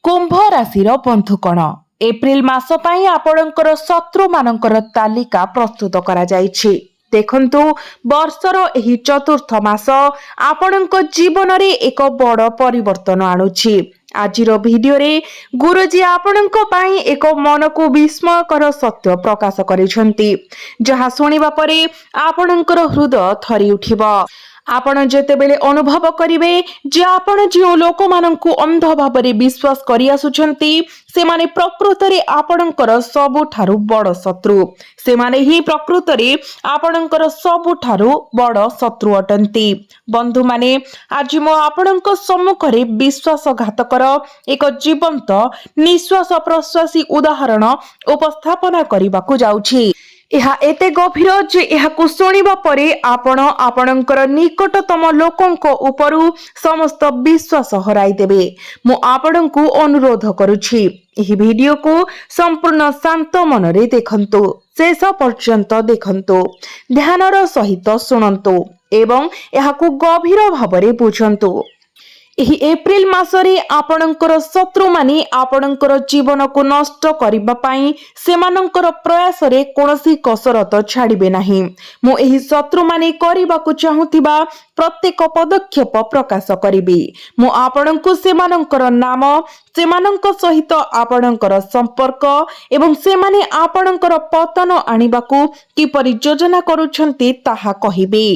कुंभ राशि बंधुगण एप्रिल मास पई आपणकर शत्रु मानकर तालिका प्रस्तुत करा जायछि। देखंतु वर्षर एही चतुर्थ मास आपणक जीवन रे एक बड़ परिवर्तन आणुछि। आजिर भिडियो रे गुरुजी आपणक पई एक मन को विस्मयकर सत्य प्रकाश करिसंती, जहा सुनिबा परे आपणकर हृदय थरी उठिबो। आपण जेतेबेले अनुभव करिवे जे आपण जो लोक माननकु अंध भाबरे विश्वास करि आसुछंती से माने प्रकृत रे आपणकर सबुठारु बड़ शत्रु। से माने ही प्रकृत रे आपणकर सबुठारु बड़ शत्रु अटंती। बंधु माने आज मो आपणक सम्मुख रे विश्वासघातकर एक जीवंत निश्वास प्रश्वासी उदाहरण उपस्थापना करिबाकु जाउछि। यह एते गभीर जे यहाकु सुनिबा परे आपण आपणकर निकटतम लोकंको उपरु समस्त विश्वास हराई देबे। मु आपणकु अनुरोध करूछि एही वीडियो को संपूर्ण शांत मन रे देखंतु, शेष पर्यंत देखंतु, ध्यानर सहित सुनंतु एवं यहाकु गभीर भाबरे बुझंतु। एही एप्रिल मासरे आपणकर शत्रु माने आपणकर जीवन को नष्ट करिबा पई सेमानकर प्रयास रे कोनोसी कसरत छाडिबे नाही। मु एही शत्रु माने करिबाकु चाहुतिबा प्रत्येक पदक्षेप प्रकाश करिबी। मु आपणकु सेमानकर नाम, सेमानक सहित आपणकर संपर्क एवं सेमाने आपणकर पतन आनिबाकु किपरि योजना करूछंती ताहा कहिबी।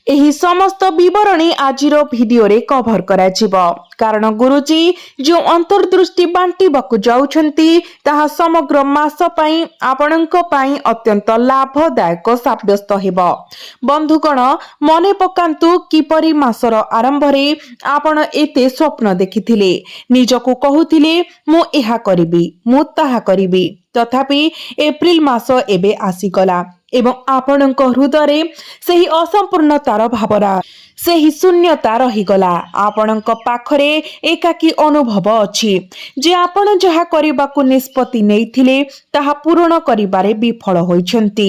एही समस्त विवरणी आजिर भिडियो रे कवर करा जिवो, कारण गुरुजी जो अंतर्दृष्टि बांटिबाकु जाउछंती ताहा समग्र मास पई आपणक पई अत्यंत लाभदायक साब्यस्त हेबो। बंधुगण मने पकांतु किपरि मासर आरंभ रे आपण एते स्वप्न देखिथिले, निजको कहुथिले मु एहा करिबी, मु ताहा करिबी, तथापि एप्रिल मास एबे आसीगला एवं आपणक हृदय सेही असंपूर्णतार भावना, सेही शून्यता रहीगला। आपणक पाखरे एकाकी अनुभव अछि जे आपण जहा करिबाकु निष्पत्ति नेइथिले ताहा पूर्ण करिबारे विफल होइछंती।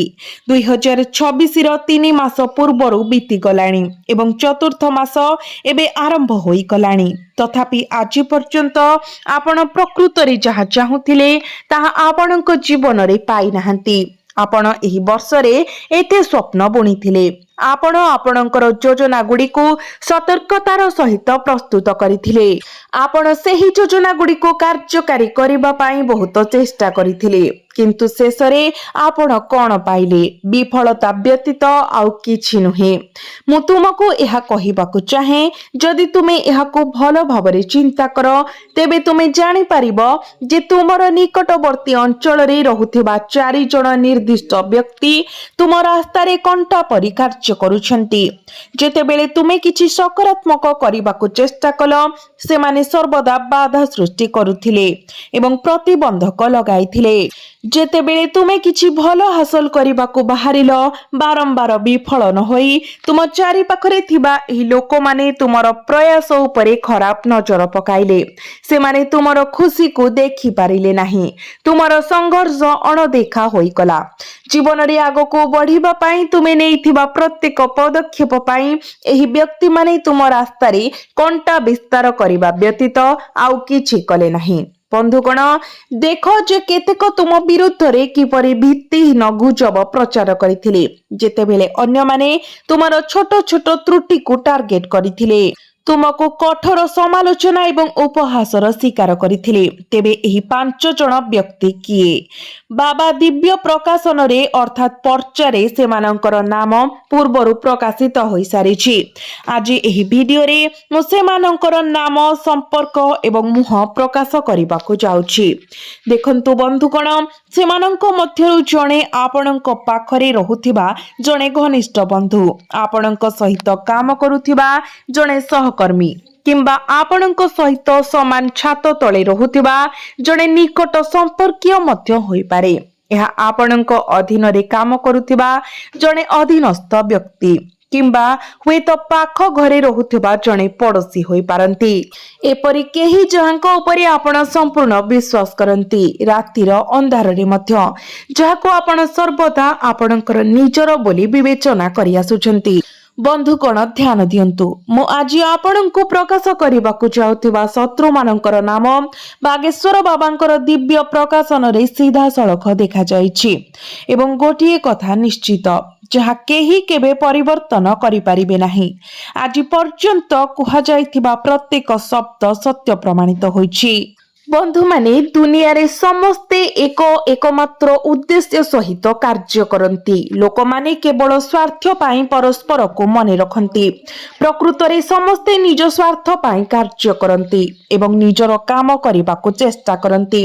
2026 रो 3 मास पूर्वरु बीती गलाणी एवं चतुर्थ मास एबे आरंभ होई गलाणी, तथापि आज पर्यंत आपण प्रकृत रे जहा चाहुथिले ताहा आपणक जीवन रे पाई नाहंती। आपण एही वर्ष रे एते स्वप्न बुणिथिले, आपण आपणकर योजना गुडी को सतर्कतार सहित प्रस्तुत करिथिले, आपण सेही योजना गुडी को कार्यकारी करिबा पई बहुत चेष्टा करिथिले, किंतु शेषरे आपण कोन पाइले? विफलता व्यतीत आउ किछि नुहे। मु तुमको एहा कहिबाकु चाहे, जदि तुमे एहाकु भलो भाबरे चिंता कर तेबे तुमे जानि पारिबो जे तुमर निकटवर्ती अंचल रे रहुथिबा 4 जण निर्दिष्ट व्यक्ति तुम रास्ता रे कंटा परि कार्य करूछंती। जेतेबेले तुमे किछि सकारात्मक करिबाकु चेष्टा कल से माने सर्वदा बाधा सृष्टि करुथिले एवं प्रतिबंधक लगाइथिले। जेतेबेले तुमे किछि भलो हासिल करिबाकु बाहरिलो बारंबार विफल न होई तुम चारि पाखरे थिबा एही लोक माने तुमर प्रयास उपरे खराब नजर पकाइले। से माने तुमर खुशी को देखि पारिले नाही, तुमर संघर्ष अणदेखा होई गला। जीवन रे आगो को बढ़िबा पई तुमे नेइथिबा प्रत्येक पदक्षेप पई एही व्यक्ति माने तुम रास्ता रे कंटा विस्तार करिबा व्यतीत आउ किछि कले नाही। बंधुगण देख जे केतेक तुम विरुद्ध रे किपरि भित्तिहीन गुजब प्रचार करिथिले, जेतेबेले अन्य माने तुमर छोट छोट त्रुटि को टार्गेट करिथिले, तुमको कठोर समालोचना एवं उपहासर शिकार करिथिले। तेबे एही 5 जण व्यक्ति किए? बाबा दिव्य प्रकाशन रे अर्थात पर्चारे सेमानकर नाम पूर्वरु प्रकाशित होई सारिछि। आज एही भिडियो रे मु सेमानकर नाम, संपर्क एवं मुह प्रकाश करिबाकु जाउछि। देखंतु बंधुगण सेमानक मध्यरु जणे आपणक पाखरे रहुथिबा जणे घनिष्ठ बंधु, आपणक सहित काम करुथिबा जणे सहकर्मी किंबा आपणक सहित समान छात तळे रहुथिबा जणे निकट संपर्कीय मध्य होई पारे। एहा आपणक अधीन रे काम करुथिबा जणे अधीनस्थ व्यक्ति किंबा हुए तो पाख घरे रहुथिबा जणे पड़ोसी होई पारंती। एपरि केही जहांको उपरे आपण संपूर्ण विश्वास करंती रातिर अंधार रे मध्य, जहाको आपण सर्वदा आपणकर निजर बोली विवेचना करि आसुछंती। बंधुगण ध्यान दियंतु मु आज आपणଙ୍କୁ प्रकाश କରିବାକୁ ଯାଉଥିବା ଶତ୍ରୁ ମାନଙ୍କର ନାମ ବାଗେଶ୍ୱର ବାବାଙ୍କର ଦିବ୍ୟ ପ୍ରକାଶନ ରେ ସିଧା ସଳଖ ଦେଖା ଯାଇଛି ଏବଂ ଗୋଟିଏ କଥା ନିଶ୍ଚିତ ଯାହା କେହି କେବେ ପରିବର୍ତ୍ତନ କରିପାରିବେ ନାହିଁ। ଆଜି ପର୍ଯ୍ୟନ୍ତ କୁହାଯାଇଥିବା ପ୍ରତ୍ୟେକ ଶବ୍ଦ ସତ୍ୟ ପ୍ରମାଣିତ ହୋଇଛି। बंधु माने दुनिया रे समस्ते एकमात्र उद्देश्य सहित कार्य करती। लोक माने केवल स्वार्थ पाई परस्पर को मने रखती। प्रकृत रे समस्ते निज स्वार्थ पाई कार्य करती एवं निजर काम करने को चेष्टा करती।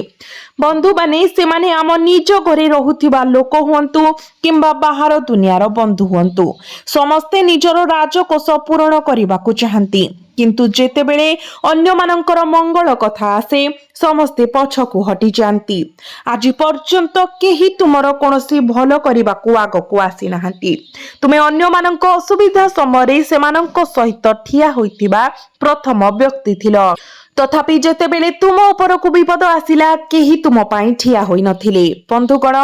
बंधु माने से माने आम निज घरे रहुथिबा लोक हुंतु किंबा बाहर दुनियार बंधु हुंतु समस्ते निजर राजकोष पूर्ण करने को चाहती। किंतु जेतेबेले अन्य मानकर मंगल कथा आसे समस्ते पछकु हटि जांती। आज पर्यंत केही तुमर कोनोसी भलो करिबा को आगको आसी नाहंती। तुमे अन्य मानक असुविधा समय सेमानक सहित ठिया होइतिबा प्रथम व्यक्ति थिलो। तथापि जेतेबेले तुम उपरकु विपद आसिला केही तुम पाई ठिया होई नथिले। बंधुगण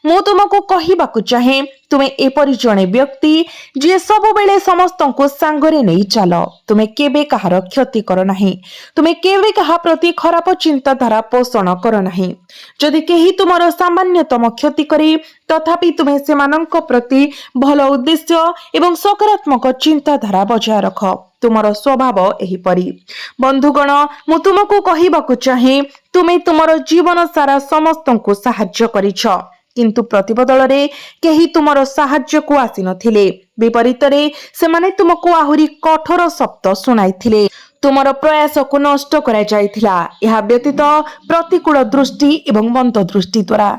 मु तुमको कहिबाकु चाहे तुमे एपरि जणे व्यक्ति जे सब बेले समस्तंको सांगरे नै चाल। तुमे केबे कहार क्षति कर नाही। तुमे केबे कहा प्रति खराब चिंताधारा पोषण कर नाही। जदि केही तुमर सामान्यतम क्षति करी तथापि तुमे सेमानंक प्रति भल उद्देश्य एवं सकारात्मक चिंताधारा बजाय रख। तुमर स्वभाव एहिपरि। बंधुगण मु तुमको कहिबाकु चाहे तुमे तुमर जीवन सारा समस्तंको साहाय्य करिछ किंतु प्रतिबदल रे केही तुमर साहाय्य को आसी नथिले। विपरीत रे सेमाने तुमको आहुरी कठोर शब्द सुनाइथिले। तुमर प्रयास को नष्ट करा जायथिला। यह व्यतीत प्रतिकूल दृष्टि एवं मंद दृष्टि द्वारा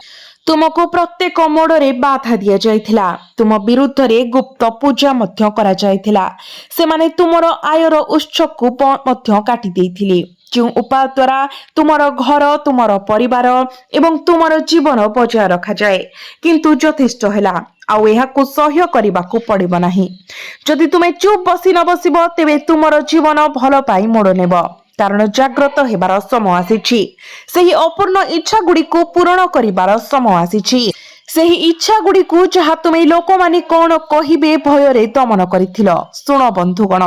तुमको प्रत्येक मोड़े बाधा दिया जायथिला। तुम विरुद्ध रे गुप्त पूजा मध्य करा जायथिला। सेमाने तुमर आयर उत्स को मध्य काटी देइथिले। जो उपाय द्वारा तुमर घर तुमर परिवार एवं तुमर जीवन बजाय रखा जाए किंतु यथेष्ट हैला आउ एहाकु सह्य करिबाकु पड़िबो नाही। जदि तुमे चुप बसी न बसिबो तेबे तुमर जीवन भल पाई मोड़ नेब। कारण जाग्रत हेबार समय आसीछि। सेही अपूर्ण इच्छा गुडी को पूर्ण करिबार समय आसीछि। सेही इच्छा गुडी को जहा तुमे लोक माने कोन कहिबे भयरे दमन करिथिलो। सुन बंधुगण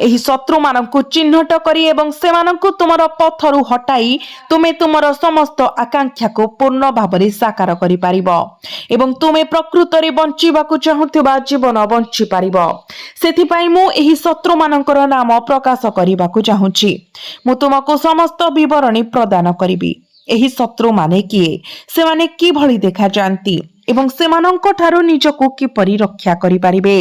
एही शत्रु मानकु चिन्हट करी एवं सेमानकु तुमर पथरु हटाई तुमे तुमर समस्त आकांक्षा को पूर्ण भाबरे साकार करि पारिबो एवं तुमे प्रकृत रे बंचिबाकु चाहुथिबा जीवन बंची पारिबो। सेथि पई मु एही शत्रु मानकर नाम प्रकाश करिबाकु चाहुछि। मु तुमको समस्त विवरणी प्रदान करिबि। एही शत्रु माने किए से माने की भली देखा जानती एवं सेमानंक ठारू निजको किपरि रक्षा करि पारिबे।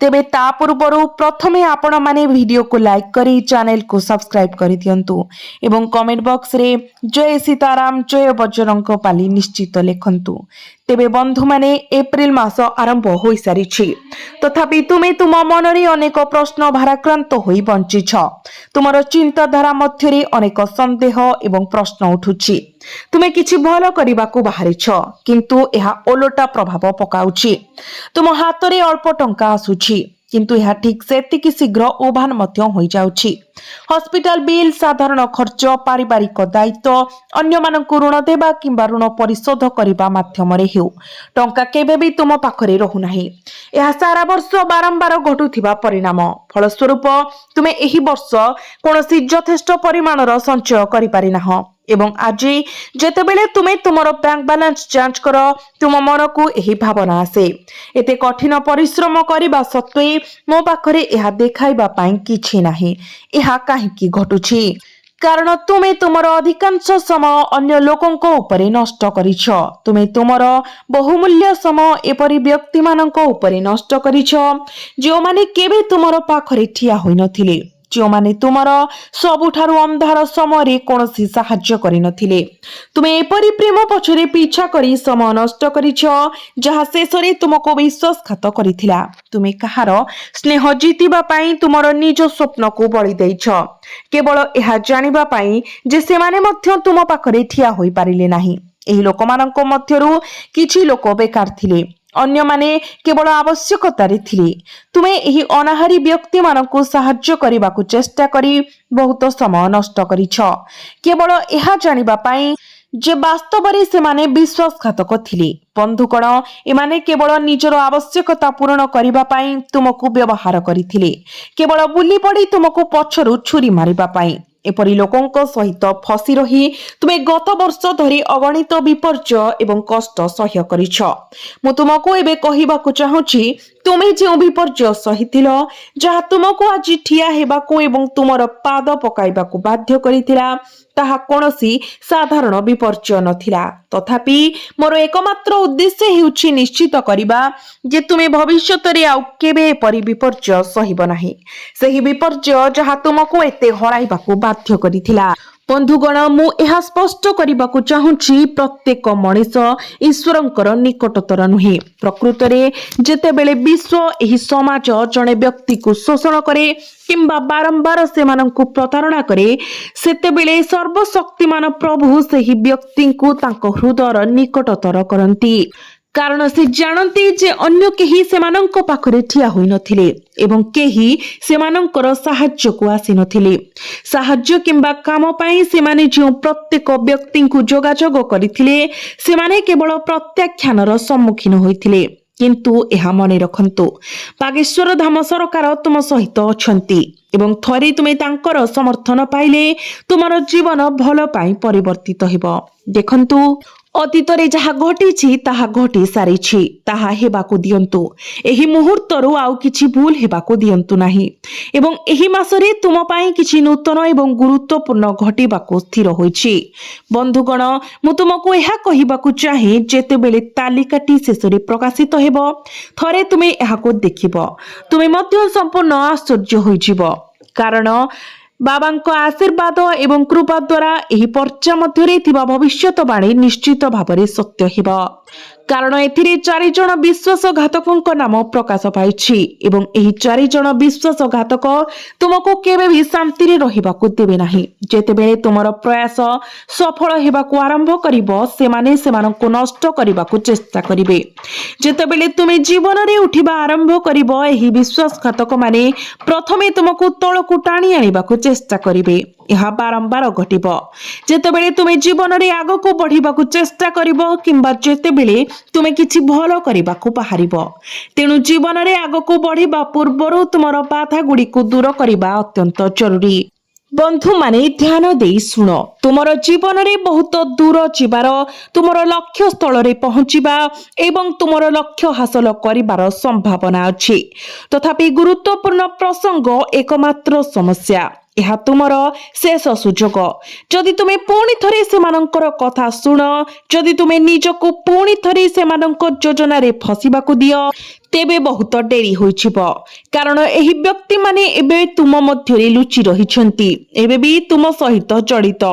तेबे ता पूर्वरु प्रथमे आपण माने वीडियो को लाइक करी चैनल को सब्सक्राइब करि दियंतु एवं कमेंट बॉक्स रे जय सीताराम जय बजरंग पाली निश्चित लेखंतु। तेबे बंधु माने एप्रिल मास आरंभ होई सारिछि तथापि तुमे तुम मन रे अनेक प्रश्न भाराक्रांत होई बंचिछ। तुमर चिंताधारा मध्य रे अनेक संदेह एवं प्रश्न उठुछि। तुमे किछि भलो करिबाकू बाहरिछ किंतु एहा ओलोटा प्रभाव पकाउछि। तुम हाथ रे अल्प टंका आसुछि किंतु यह ठीक सेतिकी शीघ्र ओभान मध्य होई जाउछि। हॉस्पिटल बिल साधारण खर्च पारिवारिक दायित्व अन्य मानकु ऋण देबा किंबा ऋण परिशोध करिबा माध्यम रे हेउ टंका केबे भी तुम पाखरे रहु नाही। यह सारा वर्ष बारंबार घटुथिबा परिणाम। फलस्वरूप तुमे एही वर्ष कोनोसी यथेष्ट परिमाणर संचय करि पारि नाह एवं आज जेतेबेले तुमे तुमर बैंक बैलेंस जांच कर तुम मन को यही भावना आसे एते कठिन परिश्रम करिबा सत्वे मो पाखरे एहा देखाइबा पाई किछि नाही। एहा काहेकि घटुछि कारण तुमे तुमर अधिकांश समय अन्य लोकंको उपरे नष्ट करिछ। तुमे तुमर बहुमूल्य समय एपरि व्यक्ति मानंको उपरे नष्ट करिछ जो माने केबे तुमर पाखरे ठिया होई नथिले। जो माने तुमर सबुठारु अंधार समय कोनोसी साहाय्य करि नथिले। तुमे एपरि प्रेम पछरे पीछा करी समय नष्ट करिछ जहा शेषरे तुमको विश्वासघात करिथिला। तुमे कहार स्नेह जीतिबा पाई तुमर निज स्वप्न को बळी देइछ केवल एहा जानिबा पाई जे सेमाने मध्य तुम पाखरे ठिया होई पारिले नाही। एही लोकमानंको मध्यरु किछि लोक बेकार थिले अन्य माने केवल आवश्यकता रे थिले। तुमे एही अनाहारी व्यक्ति मानकु साहाय्य करिबाकु चेष्टा करी बहुत समय नष्ट करिछ केवल एहा जानिबा पाई जे वास्तव से विश्वासघातक थिले। बंधुगण एमाने केवल निजर आवश्यकता पूर्ण करबा पई तुमको व्यवहार करिथिले, केवल बुली पड़ी तुमको पछरु छुरी मारिबा पई। एपरी लोकंक सहित फसी रही तुमे गत वर्ष धरी अगणित विपर्य एवं कष्ट सह्य करिछ। मु तुमको एबे कहिबाकु चाहूछि, तुमे जे विपर्य सहिथिल, जहा तुमको आज ठिया हेबाकु एवं तुमर पाद पकाइबाकु बाध्य करिथिला, ताहा कोनोसी साधारण विपर्य नथिला। तथापि मोर एकमात्र उद्देश्य हेउछि निश्चित करिबा जे तुमे भविष्यतरे आउ केबे परि विपर्य सहिब नाही, सेही विपर्य जहा तुमको एते हराइबाकु बाध्य करिथिला। बंधुगण मु एहा स्पष्ट करिबाकु चाहूछि, प्रत्येक मनीष ईश्वरंकर निकटतर नुहे। प्रकृत रे जेतेबेले विश्व एही समाज जणे व्यक्ति को शोषण करे किंबा बारंबार सेमानंकु प्रतारणा करे, सेतेबेले सर्वशक्तिमान प्रभु सेही व्यक्ति को तांको हृदयर निकटतर करंती। कारण से जानती जे अन्य केही सेमानंक पाखरे ठिया होई नथिले एवं केही सेमानंकर साहाय्य को आसी नथिले। साहाय्य किंबा काम पाई सेमाने जो प्रत्येक व्यक्ति को जोगाजोग करिथिले, सेमाने केवल प्रत्याख्यानर सम्मुखीन होइथिले। किंतु एहा मने रखंतु, बागेश्वर धाम सरकार तुम सहित अछंती एवं थरे तुमे तांकर समर्थन पाइले तुमर जीवन भल पाई परिवर्तित हेबो। देखंतु अतीतरे जहा घटिछि ताहा घटी सारिछि, ताहा हेबाकु दियंतु। एही मुहूर्तरु आउ किछि भूल हेबाकु दियंतु नाही एवं एही मासरे तुम पाई किछि नूतन एवं गुरुत्वपूर्ण घटिबाकु स्थिर होइछि। बंधुगण मु तुमको एहा कहिबाकु चाहे, जेतेबेले तालिकाटी शेषरे प्रकाशित हेबो, थरे तुमे एहाको देखिबो, तुमे मध्य संपूर्ण आश्चर्य होइजिबो। कारण बाबांको आशीर्वाद एवं कृपा द्वारा एही पर्चा मध्यरे थिबा भविष्यतवाणी निश्चित भावरे सत्य हेबो। कारण एथिरे 4 जण विश्वासघातकଙ୍କ नाम प्रकाश पाइछि एवं एही 4 जण विश्वासघातक तुमको केबे भी शांति रे रहिबाकु देबे नाही। जेतेबेले तुमर प्रयास सफल हेबाकु आरंभ करिवो, सेमाने सेमानंको नष्ट करिबाकु चेष्टा करिवे। जेतेबेले तुमे जीवन रे उठिबा आरंभ करिवो, एही विश्वासघातक माने प्रथमे तुमको तळकु टाणी आनिबाकु चेष्टा करिवे। यह बारंबार घटिबो। जेतेबेले तुमे जीवन रे आगको बढ़िबाकु चेष्टा करिवो किंबा जेतेबेले तुमे किछि भलो करिबाकु बाहारिबो, तेनु जीवन रे आगको बढ़िबा पूर्वरु तुमर बाधा गुडी को दूर करिबा अत्यंत जरूरी। बंधु माने ध्यान देई सुन, तुमर जीवन रे बहुत दूर जिबार, तुमर लक्ष्य स्थल रे पहुंचिबा एवं तुमर लक्ष्य हासिल करिबार संभावना अछि। तथापि गुरुत्वपूर्ण प्रसंग एकमात्र समस्या, यह तुमर शेष सुजोग। जदि तुमे पुणी थरे सेमानंकर कथा सुन, जदि तुमे निजको पुणी थरे सेमानंक योजना रे फसिबाकु दियो, तेबे बहुत डेरी होइछिबो। कारण एही व्यक्ति माने एबे तुम मध्यरे लुचि रहिछंती, एबे भी तुम सहित जड़ित।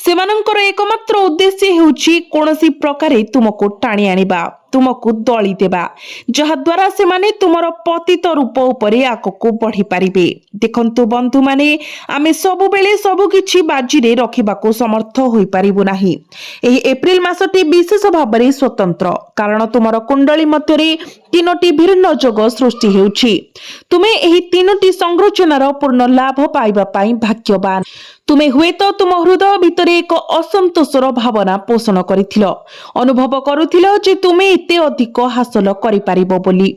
सेमानंकर एकमात्र उद्देश्य हेउछि कोनोसी प्रकारे तुमको टाणी आनिबा, तुमको दली देबा, जहा द्वारा से माने तुमर पतित रूप उपरे आगको बढ़ी पारिबे। देखंतु बंधु माने, आमे सबु बेले सबु किछि बाजी रे रखिबाको समर्थ होई पारिबु नाही। एही एप्रिल मासटी विशेष भाबरे स्वतंत्र, कारण तुमर कुंडली मध्यरे 3टी भिन्न जोग सृष्टि हेउछि। तुमे एही 3टी संरचनार पूर्ण लाभ पाइबा पाई भाग्यवान। तुमे हुए तो तुम हृदय भितरे एक असंतोषर भावना पोषण करिथिलो, अनुभव करुथिलो जे तुमे एते अधिक हासिल करि पारिबो बोली,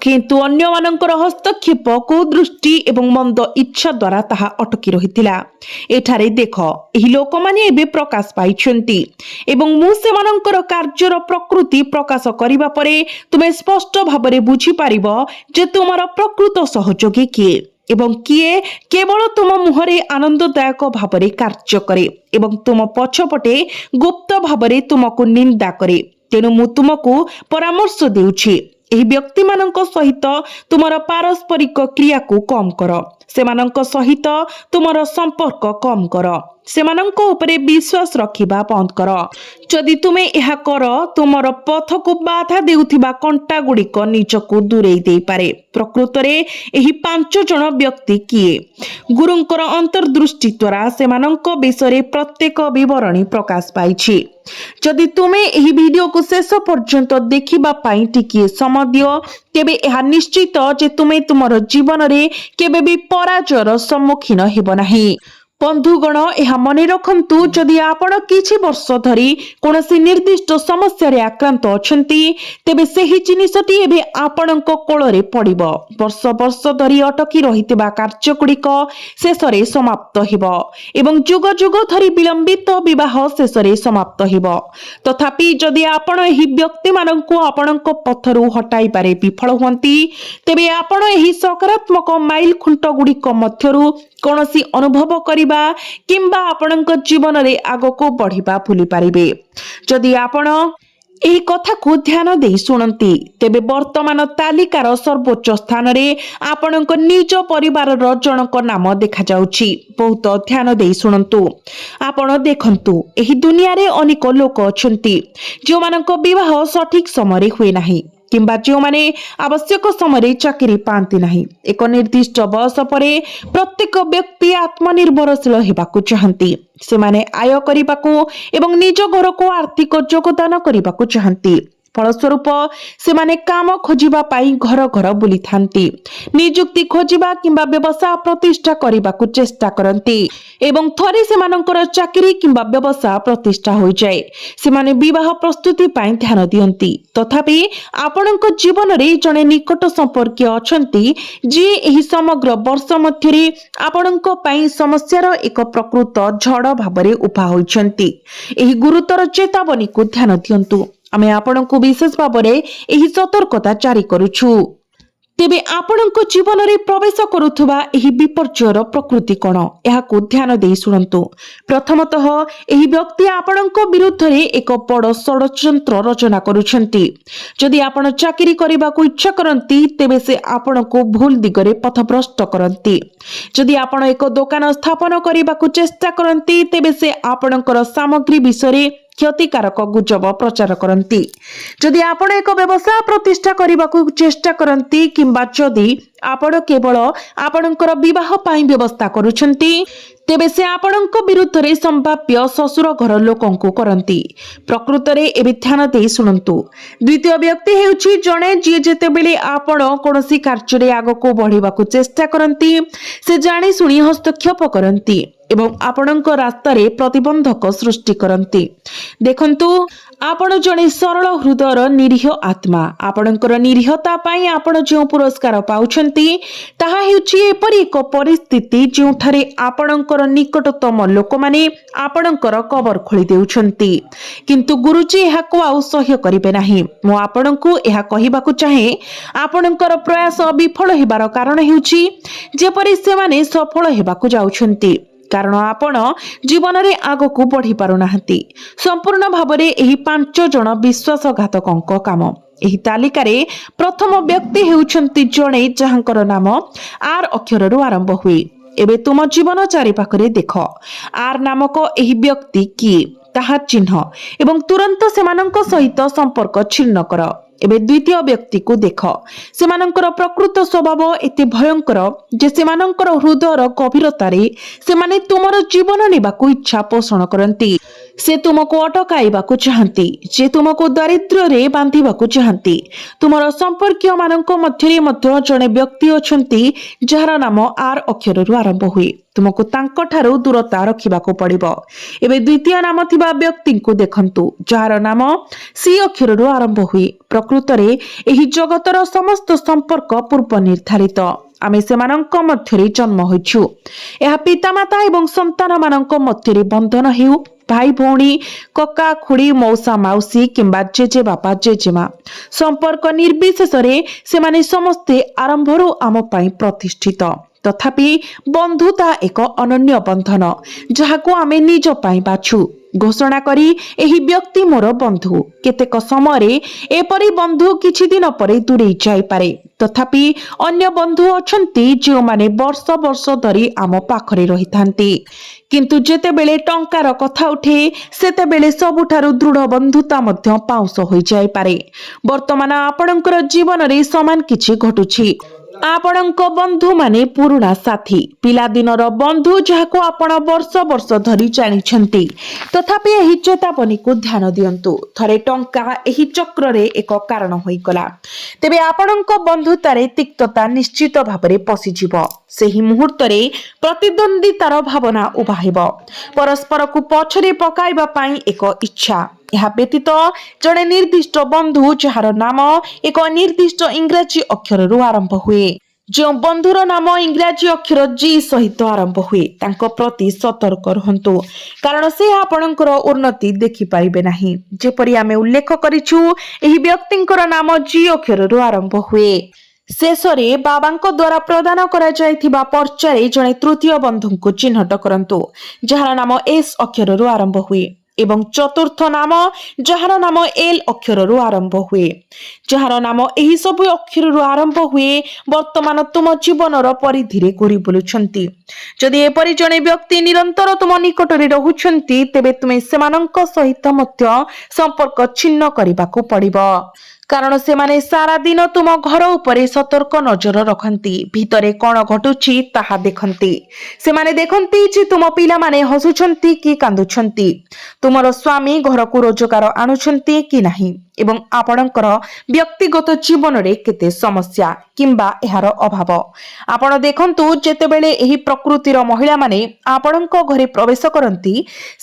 किंतु अन्य मानकर हस्तक्षेप, कुदृष्टि एवं मंद इच्छा द्वारा ताहा अटकी रहिथिला। एठारे देख, एही लोक माने एबे प्रकाश पाइछंती एवं मु सेमानकर कार्यर प्रकृति प्रकाश करिबा परे तुमे स्पष्ट भाबरे बुझी पारिबो जे तुमर प्रकृत सहयोगी किए एवं किए केवल तुम मुहरे आनंददायक भावरे कार्य करे एवं तुम पछपटे गुप्त भावरे तुमको निंदा करे। तेणु मु तुमको परामर्श देउछि, एही व्यक्ति मानक सहित तुमर पारस्परिक क्रिया को कम कर, सेमानक सहित तुमर संपर्क कम कर, सेमानक उपरे विश्वास रखिबा बंद कर। जदि तुमे एहा कर, तुमर पथ को बाधा देउथिबा कंटा गुड़िक निजको दूरेई देई पारे। प्रकृत रे एही 5 जण व्यक्ति किए? गुरुंकर अंतर्दृष्टि द्वारा सेमानक विषय प्रत्येक विवरणी प्रकाश पाइछि। जदि तुमे एही वीडियो को शेष पर्यंत देखिबा पाई टिकिए समय दियो, तेबे एहा निश्चित जे तुमे तुमर जीवन रे केबे भी पराजयर सम्मुखीन हेबो नाही। बंधुगण यह मन रखु जदि आपण किछि वर्ष धरी कौनसी निर्दिष्ट समस्या रे आक्रांत अछंती तेबे सेही जिनिसटी एबे आपणक कोଳରେ पड़िबो। वर्ष वर्ष धरी अटकी रहितबा कार्यगुड़िक शेषरे समाप्त हिबो एवं जुग जुग धरी विलंबित विवाह शेषरे समाप्त हिबो। तथापि जदि आपण एही व्यक्ति माननकु आपणक पथरु हटाई पारे विफल हुंती तेबे आपण एही सकारात्मक माइल खुंट गुड़िक मध्यरु कौनसी अनुभव करिबा किंबा आपणक जीवन रे आगको बढ़िबा भूली पारिबे। जदि आपण एही कथा को ध्यान दे सुनंती तेबे वर्तमान तालिकार सर्वोच्च स्थान रे आपणक निज परिवार रो जनक नाम देखा जाउची। बहुत ध्यान दे सुनंतु आपण देखंतु एही दुनिया रे अनेक लोक अछंती जो मानक विवाह सठिक समय रे हुए नाही किंबा जो माने आवश्यक समय चाकरी पाती नहीं। एक निर्दिष्ट बयस परे प्रत्येक व्यक्ति आत्मनिर्भरशील हेबाकु चाहती। से माने आय करिबाकु एवं निज घर को आर्थिक योगदान करिबाकु चाहती। फलस्वरूप से माने काम खोजिबा पाई घर घर बुली थांती, नियुक्ति खोजिबा किंबा व्यवसाय प्रतिष्ठा करिबाकु चेष्टा करंती एवं थरे से मानकर चाकरी किंबा व्यवसाय प्रतिष्ठा हो जाए से माने विवाह प्रस्तुति पाई ध्यान दियंती। तथापि आपणक जीवन रे जने निकट संपर्कीय अछंती जे एही समग्र वर्ष मध्यरे आपणक पाई समस्यार एक प्रकृत झड़ भाबरे उभा होइछंती। एही गुरुतर चेतावनी को ध्यान दियंतु। आमे आपणको विशेष भाबरे एही सतर्कता जारी करूछु। तेबे आपणको जीवन रे प्रवेश करुथुबा एही विपर्जयर प्रकृति कोन एहाकु ध्यान देई सुनंतु। प्रथमतः एही व्यक्ति आपणको विरुद्ध रे एक बड़ षडयंत्र रचना करूछंती। जदि आपण चाकरी करिबाकु इच्छा करंती तेबे से आपणको भूल दिगरे पथभ्रष्ट करंती। जदि आपण एक दुकान स्थापन करिबाकु चेष्टा करंती तेबे से आपणकर सामग्री विषय क्षतिकारक गुजब प्रचार करंती। जदि आपण एक व्यवसाय प्रतिष्ठा करबाकू चेष्टा करंती किंबा जदि आपण केवल आपणकर विवाह पाई व्यवस्था करूछंती तेबे से आपणक विरुद्ध रे संभाव्य ससुर घर लोकंकु करंती। प्रकृत रे एबे ध्यान देई सुनंतु। द्वितीय व्यक्ति हेउची जणे जे जेतेबेले आपण कोनोसी कार्य रे आगको बढ़िबाकू चेष्टा करंती से जानि सुनी हस्तक्षेप करंती एवं आपणक रास्ता रे प्रतिबंधक सृष्टि करंती। देखंतु आपण जणे सरल हृदयर निरीह आत्मा। आपणकर निरीहता पाई आपण जो पुरस्कार पाउछंती ताहा हेउची एपरि एक परिस्थिति जोठारे आपणकर निकटतम लोक माने आपणकर कबर खोली देउछंती किंतु गुरुजी एहाको आउ सह्य करिवे नाही। मो आपणको एहा कहिबाकू चाहे आपणकर प्रयास विफल हेबार कारण हेउची जेपरि से माने सफल हेबाकू जाउछंती कारण आपण जीवन रे आगको बढ़ी पारु नाहंती। संपूर्ण भाबरे एही 5 जण विश्वासघातकंक काम। एही तालिकारे प्रथम व्यक्ति हेउछंती जणे जहांकर नाम आर अक्षररु आरंभ हुए। एबे तुम जीवन चारि पाखरे देख आर नामक एही व्यक्ति किए ताहा चिन्ह एवं तुरंत सेमानंक सहित संपर्क छिन्न कर। एबे द्वितीय व्यक्ति को देख सेमानंकर प्रकृत स्वभाव एते भयंकर जे सेमानंकर हृदयर गभीरतारे सेमाने तुमर जीवन नेबाकू इच्छा पोषण करंती। से तुमको अटकाइबाकू चाहंती, जे तुमको दारिद्र्य रे बांधिबाकू चाहंती। तुमर संपर्कीय मानक मध्यरे मध्य जणे व्यक्ति अछंती जहार नाम आर अक्षररु आरंभ हुए। तुमको तांको ठारू दूरता रखिबाकू पड़िबो। एबे द्वितीय नाम थिबा व्यक्ति को देखंतु जहार नाम सी अक्षररु आरंभ हुए। प्रकृत रे एही जगतर समस्त संपर्क पूर्व निर्धारित। आमे सेमानंक मध्यरे जन्म होइछु। एहा पितामाता एवं संतान मानंक मध्यरे बंधन हेउ भाई भौणी कका खुड़ी मौसा माउसी किंबा जेजे बापा जेजेमा संपर्क निर्विशेष रे सेमाने समस्ते आरंभरू आम पाई प्रतिष्ठित। तथापि बंधुता एक अनन्य बंधन जहाको आमे निज पाई बाछु। घोषणा करी एही व्यक्ति मोर बंधु। केतेक समय एपरी बंधु किछि दिन परे दूरे जाई पारे तथापि अन्य बंधु अछंती जो माने वर्ष वर्ष धरी आम पाखरे रही थांती किंतु जेते बेले टंकार कथा उठे सेते बेले सबुठारु दृढ़ बंधुता मध्य पाउस होई जाई पारे। वर्तमान आपणकर जीवन रे समान किछि घटुछि। आपणक बंधु माने पुरुणा साथी पिला दिनर बंधु जहाको आपण वर्ष वर्ष धरी जानिछंती। तथापि एही चेतावनी को ध्यान दियंतु। थरे टंका एही चक्र रे एक कारण होई गला तेबे आपणक बंधुतारे तिक्तता निश्चित भाबरे पसिजिवो। ସେହି ମୁହୂର୍ତ୍ତରେ ପ୍ରତିଦ୍ୱନ୍ଦ୍ୱିତାର ଭାବନା ଉଭା ହେବ। ପରସ୍ପରକୁ ପଛରେ ପକାଇବା ପାଇଁ ଏକ ଇଚ୍ଛା। ଏହା ବ୍ୟତୀତ ଜଣେ ନିର୍ଦ୍ଦିଷ୍ଟ ବନ୍ଧୁ ଯାହାର ନାମ ଏକ ନିର୍ଦ୍ଦିଷ୍ଟ ଇଂରାଜୀ ଅକ୍ଷରରୁ ଆରମ୍ଭ ହୁଏ। ଯେଉଁ ବନ୍ଧୁର ନାମ ଇଂରାଜୀ ଅକ୍ଷର ଜି ସହିତ ଆରମ୍ଭ ହୁଏ ତାଙ୍କ ପ୍ରତି ସତର୍କ ରୁହନ୍ତୁ, କାରଣ ସେ ଆପଣଙ୍କର ଉନ୍ନତି ଦେଖିପାରିବେ ନାହିଁ। ଯେପରି ଆମେ ଉଲ୍ଲେଖ କରିଛୁ, ଏହି ବ୍ୟକ୍ତିଙ୍କର ନାମ ଜି ଅକ୍ଷରରୁ ଆରମ୍ଭ ହୁଏ। ଶେଷରେ ବାବାଙ୍କ ଦ୍ୱାରା ପ୍ରଦାନ କରାଯାଇଥିବା ପର୍ଚ୍ଚାରେ ଜଣେ ତୃତୀୟ ବନ୍ଧୁଙ୍କୁ ଚିହ୍ନଟ କରନ୍ତୁ, ଯାହାର ନାମ ଏସ୍ ଅକ୍ଷରରୁ ଆରମ୍ଭ ହୁଏ, ଏବଂ ଚତୁର୍ଥ ନାମ ଯାହାର ନାମ ଏଲ୍ ଅକ୍ଷରରୁ ଆରମ୍ଭ ହୁଏ। ଯାହାର ନାମ ଏହି ସବୁ ଅକ୍ଷରରୁ ଆରମ୍ଭ ହୁଏ ବର୍ତ୍ତମାନ ତୁମ ଜୀବନର ପରିଧିରେ ଘୁରି ବୁଲୁଛନ୍ତି। ଯଦି ଏପରି ଜଣେ ବ୍ୟକ୍ତି ନିରନ୍ତର ତୁମ ନିକଟରେ ରହୁଛନ୍ତି, ତେବେ ତୁମେ ସେମାନଙ୍କ ସହିତ ମଧ୍ୟ ସମ୍ପର୍କ ଛିନ୍ନ କରିବାକୁ ପଡ଼ିବ, କାରଣ ସେମାନେ ସାରା ଦିନ ତୁମ ଘର ଉପରେ ସତର୍କ ନଜର ରଖନ୍ତି, ଭିତରେ କଣ ଘଟୁଛି ତାହା ଦେଖନ୍ତି। ସେମାନେ ଦେଖନ୍ତି ଯେ ତୁମ ପିଲାମାନେ ହସୁଛନ୍ତି କି କାନ୍ଦୁଛନ୍ତି, ତୁମର ସ୍ୱାମୀ ଘରକୁ ରୋଜଗାର ଆଣୁଛନ୍ତି କି ନାହିଁ, ଏବଂ ଆପଣଙ୍କର ବ୍ୟକ୍ତିଗତ ଜୀବନରେ କେତେ ସମସ୍ୟା କିମ୍ବା ଏହାର ଅଭାବ। ଆପଣ ଦେଖନ୍ତୁ, ଯେତେବେଳେ ଏହି ପ୍ରକୃତିର ମହିଳାମାନେ ଆପଣଙ୍କ ଘରେ ପ୍ରବେଶ କରନ୍ତି,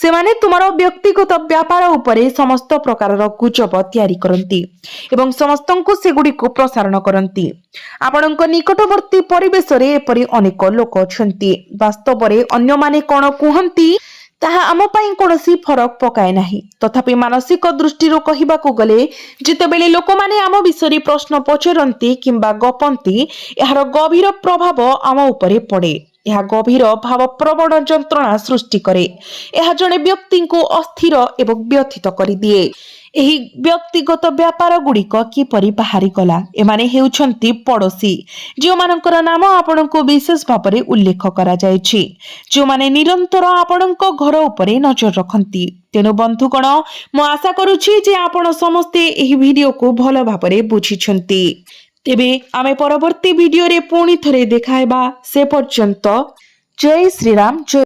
ସେମାନେ ତୁମର ବ୍ୟକ୍ତିଗତ ବ୍ୟାପାର ଉପରେ ସମସ୍ତ ପ୍ରକାରର ଗୁଜବ ତିଆରି କରନ୍ତି ଏବଂ ସମସ୍ତଙ୍କୁ ସେଗୁଡ଼ିକୁ ପ୍ରସାରଣ କରନ୍ତି। ଆପଣଙ୍କ ନିକଟବର୍ତ୍ତୀ ପରିବେଶରେ ଏପରି ଅନେକ ଲୋକ ଅଛନ୍ତି। ବାସ୍ତବରେ ଅନ୍ୟମାନେ କଣ କୁହନ୍ତି ତାହା ଆମ ପାଇଁ କୌଣସି ଫରକ ପକାଏ ନାହିଁ। ତଥାପି ମାନସିକ ଦୃଷ୍ଟିରୁ କହିବାକୁ ଗଲେ, ଯେତେବେଳେ ଲୋକମାନେ ଆମ ବିଷୟରେ ପ୍ରଶ୍ନ ପଚାରନ୍ତି କିମ୍ବା ଗପନ୍ତି, ଏହାର ଗଭୀର ପ୍ରଭାବ ଆମ ଉପରେ ପଡ଼େ। ଏହା ଗଭୀର ଭାବପ୍ରବଣ ଯନ୍ତ୍ରଣା ସୃଷ୍ଟି କରେ। ଏହା ଜଣେ ବ୍ୟକ୍ତିଙ୍କୁ ଅସ୍ଥିର ଏବଂ ବ୍ୟଥିତ କରିଦିଏ। ଏହି ବ୍ୟକ୍ତିଗତ ବ୍ୟାପାର ଗୁଡ଼ିକ କିପରି ବାହାରିଗଲା? ଏମାନେ ହେଉଛନ୍ତି ପଡ଼ୋଶୀ, ଯେଉଁମାନଙ୍କର ନାମ ଆପଣଙ୍କୁ ବିଶେଷ ଭାବରେ ଉଲ୍ଲେଖ କରାଯାଇଛି, ଯେଉଁମାନେ ନିରନ୍ତର ଆପଣଙ୍କ ଘର ଉପରେ ନଜର ରଖନ୍ତି। ତେଣୁ ବନ୍ଧୁଗଣ, ମୁଁ ଆଶା କରୁଛି ଯେ ଆପଣ ସମସ୍ତେ ଏହି ଭିଡିଓକୁ ଭଲ ଭାବରେ ବୁଝିଛନ୍ତି। ତେବେ ଆମେ ପରବର୍ତ୍ତୀ ଭିଡିଓରେ ପୁଣି ଥରେ ଦେଖା ହେବା। ସେ ପର୍ଯ୍ୟନ୍ତ ଜୟ ଶ୍ରୀରାମ, ଜୟ